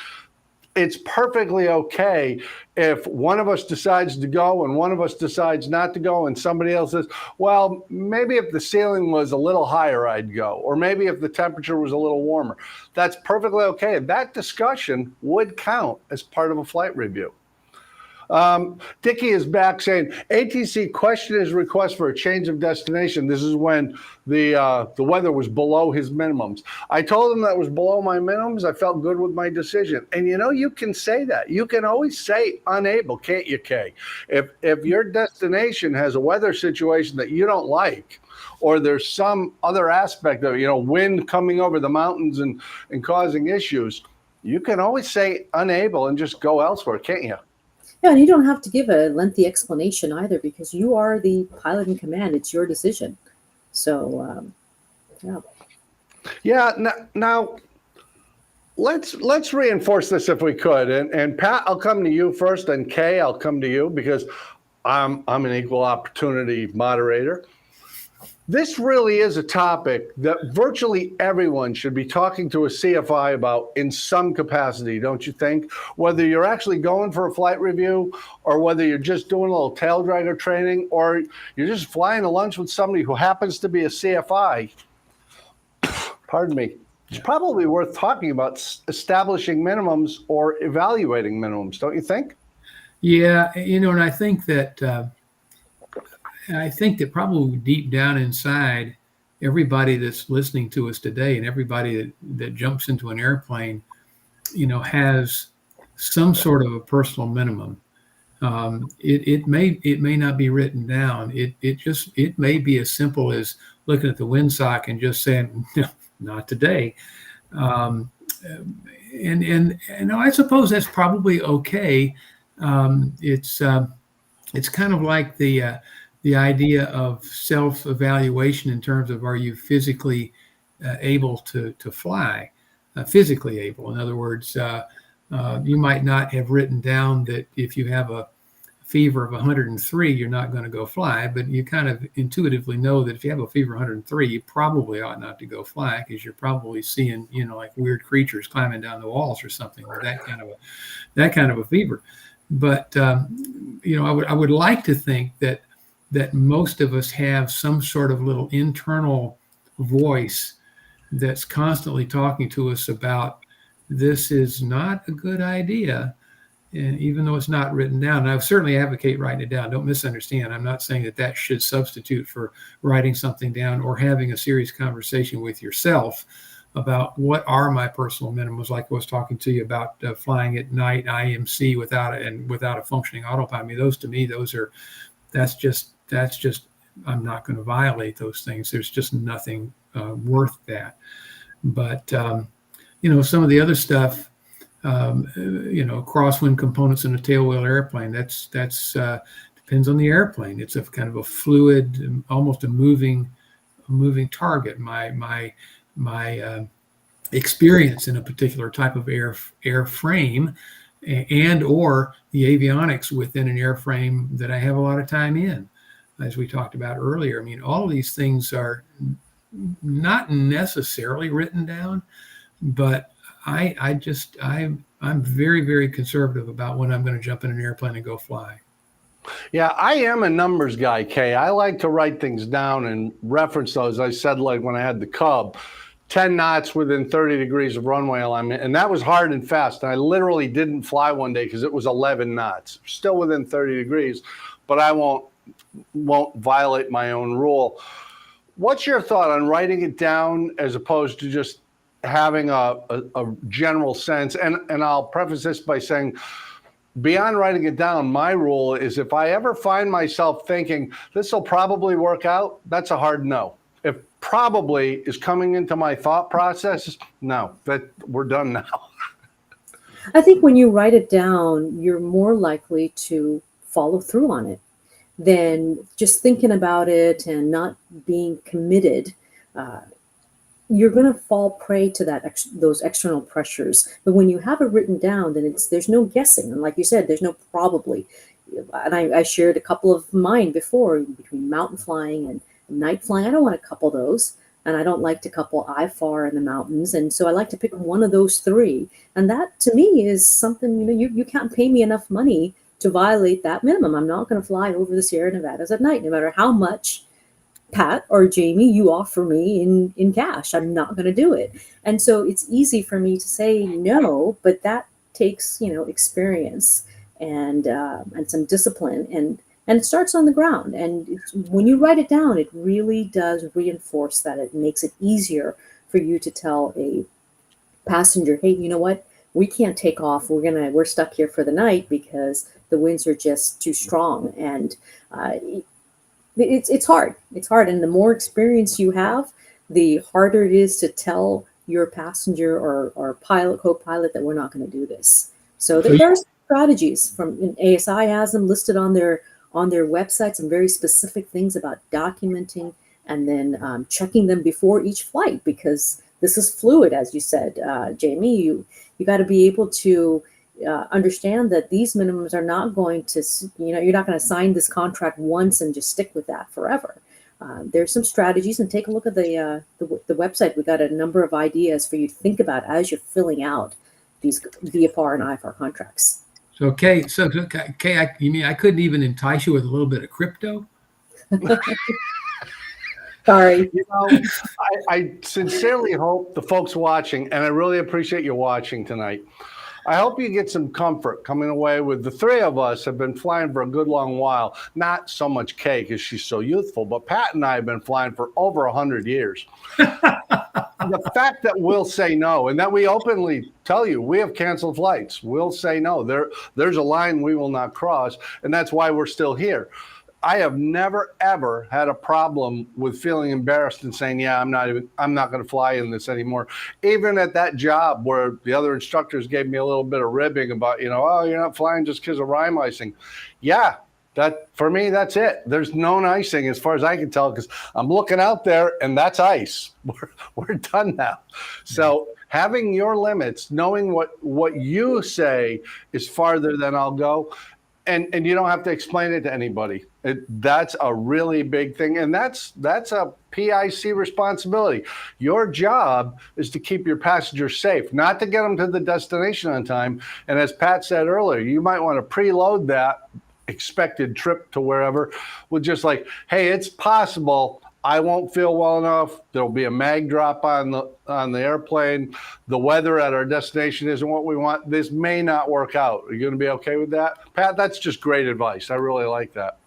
It's perfectly okay if one of us decides to go and one of us decides not to go, and somebody else says, well, maybe if the ceiling was a little higher, I'd go, or maybe if the temperature was a little warmer. That's perfectly okay. That discussion would count as part of a flight review. Dickie is back saying, ATC questioned his request for a change of destination. This is when the weather was below his minimums. I told him that was below my minimums. I felt good with my decision. And you know, you can say that. You can always say unable, can't you, Kay? If your destination has a weather situation that you don't like, or there's some other aspect of, you know, wind coming over the mountains and causing issues, you can always say unable and just go elsewhere, can't you? Yeah, and you don't have to give a lengthy explanation either, because you are the pilot in command. It's your decision. So, yeah. Yeah. Now let's reinforce this if we could. And Pat, I'll come to you first, and Kay, I'll come to you, because I'm an equal opportunity moderator. This really is a topic that virtually everyone should be talking to a CFI about in some capacity, don't you think? Whether you're actually going for a flight review, or whether you're just doing a little tail dragger training, or you're just flying to lunch with somebody who happens to be a CFI, pardon me, it's probably worth talking about establishing minimums or evaluating minimums, don't you think? Yeah, you know, and I think that probably deep down inside, everybody that's listening to us today and everybody that jumps into an airplane, you know, has some sort of a personal minimum. It may not be written down. It may be as simple as looking at the windsock and just saying, no, not today. And I suppose that's probably okay. It's kind of like the idea of self-evaluation in terms of, are you physically able to fly? Physically able. In other words, you might not have written down that if you have a fever of 103, you're not going to go fly, but you kind of intuitively know that if you have a fever of 103, you probably ought not to go fly, because you're probably seeing, you know, like weird creatures climbing down the walls or something, or that kind of a fever. But you know, I would like to think that most of us have some sort of little internal voice that's constantly talking to us about, this is not a good idea. And even though it's not written down, and I certainly advocate writing it down. Don't misunderstand. I'm not saying that should substitute for writing something down or having a serious conversation with yourself about what are my personal minimums, like I was talking to you about flying at night, IMC without a functioning autopilot. I mean, those to me, that's just, I'm not going to violate those things. There's just nothing worth that. But, you know, some of the other stuff, you know, crosswind components in a tailwheel airplane, that's depends on the airplane. It's a kind of a fluid, almost a moving target. My experience in a particular type of airframe, and or the avionics within an airframe that I have a lot of time in, as we talked about earlier. I mean, all of these things are not necessarily written down, but I'm very, very conservative about when I'm going to jump in an airplane and go fly. Yeah, I am a numbers guy, Kay. I like to write things down and reference those. I said, like when I had the Cub, 10 knots within 30 degrees of runway alignment. And that was hard and fast. And I literally didn't fly one day because it was 11 knots, still within 30 degrees, but I won't violate my own rule. What's your thought on writing it down as opposed to just having a general sense? And I'll preface this by saying, beyond writing it down, my rule is if I ever find myself thinking this will probably work out, that's a hard no. If probably is coming into my thought process, no, that we're done now. I think when you write it down, you're more likely to follow through on it than just thinking about it and not being committed. You're going to fall prey to those external pressures. But when you have it written down, then there's no guessing. And like you said, there's no probably. And I shared a couple of mine before between mountain flying and night flying. I don't want to couple those. And I don't like to couple IFAR in the mountains. And so I like to pick one of those three. And that to me is something, you can't pay me enough money to violate that minimum. I'm not going to fly over the Sierra Nevadas at night, no matter how much Pat or Jamie you offer me in cash. I'm not going to do it. And so it's easy for me to say no, but that takes experience and some discipline, and it starts on the ground. And when you write it down, it really does reinforce that. It makes it easier for you to tell a passenger, hey, you know what, we can't take off, we're stuck here for the night because the winds are just too strong. And it's hard. And the more experience you have, the harder it is to tell your passenger or pilot, co-pilot, that we're not going to do this. So there are strategies from ASI has them listed on their website, some very specific things about documenting and then checking them before each flight, because this is fluid, as you said, Jamie. You got to be able to understand that these minimums are not going to, you're not going to sign this contract once and just stick with that forever. There's some strategies, and take a look at the website. We got a number of ideas for you to think about as you're filling out these VFR and IFR contracts. So, Kay, you mean I couldn't even entice you with a little bit of crypto? Sorry. I sincerely hope the folks watching, and I really appreciate you watching tonight, I hope you get some comfort coming away with the three of us have been flying for a good long while. Not so much Kay because she's so youthful, but Pat and I have been flying for over 100 years. The fact that we'll say no, and that we openly tell you we have canceled flights, we'll say no. There's a line we will not cross, and that's why we're still here. I have never, ever had a problem with feeling embarrassed and saying, yeah, I'm not going to fly in this anymore. Even at that job where the other instructors gave me a little bit of ribbing about, oh, you're not flying just because of rime icing. Yeah, that for me, that's it. There's no icing as far as I can tell, because I'm looking out there and that's ice. We're done now. So having your limits, knowing what you say is farther than I'll go, and you don't have to explain it to anybody. That's a really big thing, and that's a PIC responsibility. Your job is to keep your passengers safe, not to get them to the destination on time. And as Pat said earlier, you might want to preload that expected trip to wherever with just like, hey, it's possible I won't feel well enough. There'll be a mag drop on the airplane. The weather at our destination isn't what we want. This may not work out. Are you going to be okay with that? Pat, that's just great advice. I really like that.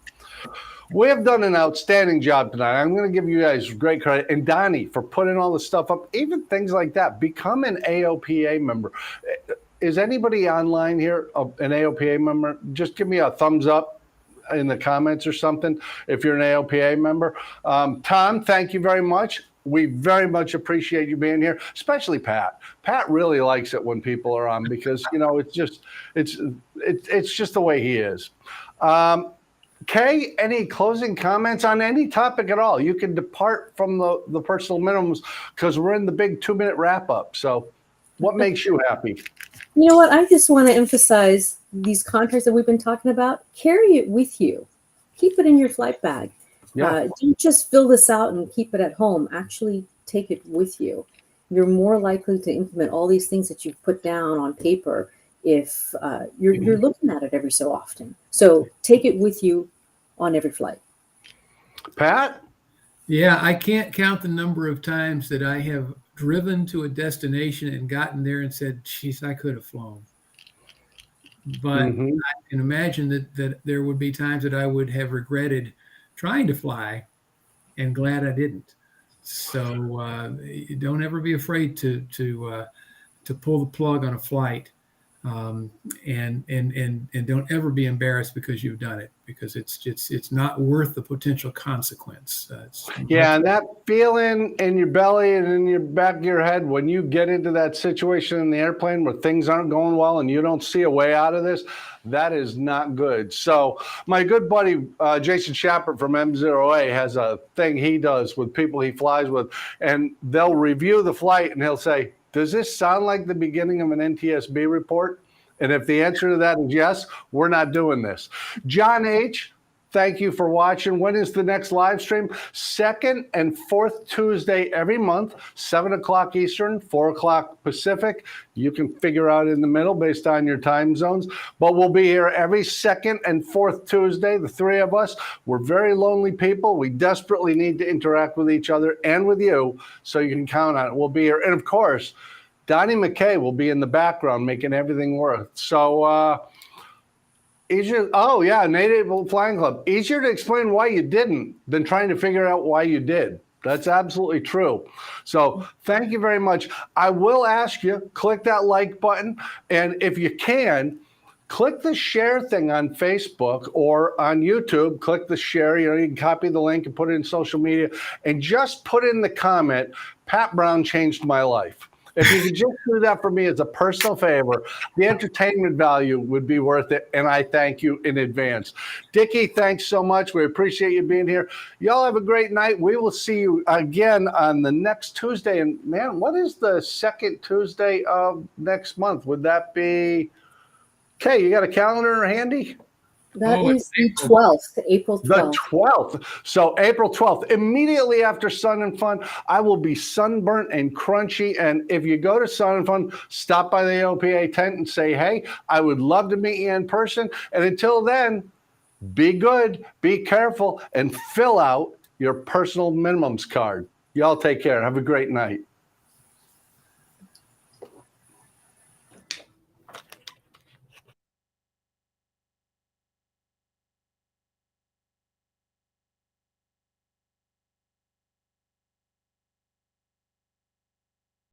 We have done an outstanding job tonight. I'm going to give you guys great credit. And Donnie for putting all the stuff up, even things like that. Become an AOPA member. Is anybody online here an AOPA member? Just give me a thumbs up in the comments or something if you're an AOPA member. Tom, thank you very much. We very much appreciate you being here, especially Pat. Pat really likes it when people are on because it's just the way he is. Kay, any closing comments on any topic at all? You can depart from the personal minimums because we're in the big 2-minute wrap up. So what makes you happy? You know what? I just want to emphasize these contracts that we've been talking about. Carry it with you. Keep it in your flight bag. Yeah. Don't just fill this out and keep it at home. Actually, take it with you. You're more likely to implement all these things that you've put down on paper if you're looking at it every so often. So take it with you on every flight. Pat? Yeah, I can't count the number of times that I have driven to a destination and gotten there and said, geez, I could have flown. But I can imagine that there would be times that I would have regretted trying to fly and glad I didn't. So don't ever be afraid to pull the plug on a flight, and don't ever be embarrassed because you've done it, because it's not worth the potential consequence. Yeah, and that feeling in your belly and in your back of your head when you get into that situation in the airplane where things aren't going well and you don't see a way out of this, that is not good. So my good buddy Jason Shapper from M0A has a thing he does with people he flies with, and they'll review the flight and he'll say, does this sound like the beginning of an NTSB report? And if the answer to that is yes, we're not doing this. John H., thank you for watching. When is the next live stream? Second and fourth Tuesday every month, 7 o'clock Eastern, 4 o'clock Pacific. You can figure out in the middle based on your time zones. But we'll be here every second and fourth Tuesday, the three of us. We're very lonely people. We desperately need to interact with each other and with you, so you can count on it. We'll be here. And of course, Donnie McKay will be in the background making everything work. So, easier. Oh, yeah, Native Flying Club. Easier to explain why you didn't than trying to figure out why you did. That's absolutely true. So thank you very much. I will ask you, click that like button. And if you can, click the share thing on Facebook or on YouTube. Click the share. You can copy the link and put it in social media. And just put in the comment, Pat Brown changed my life. If you could just do that for me as a personal favor, the entertainment value would be worth it, and I thank you in advance. Dickie, thanks so much. We appreciate you being here. Y'all have a great night. We will see you again on the next Tuesday. And, man, what is the second Tuesday of next month? Would that be – okay, you got a calendar handy? That is the 12th, April 12th. The 12th. So April 12th, immediately after Sun and Fun, I will be sunburnt and crunchy. And if you go to Sun and Fun, stop by the OPA tent and say, hey, I would love to meet you in person. And until then, be good, be careful, and fill out your personal minimums card. Y'all take care. Have a great night.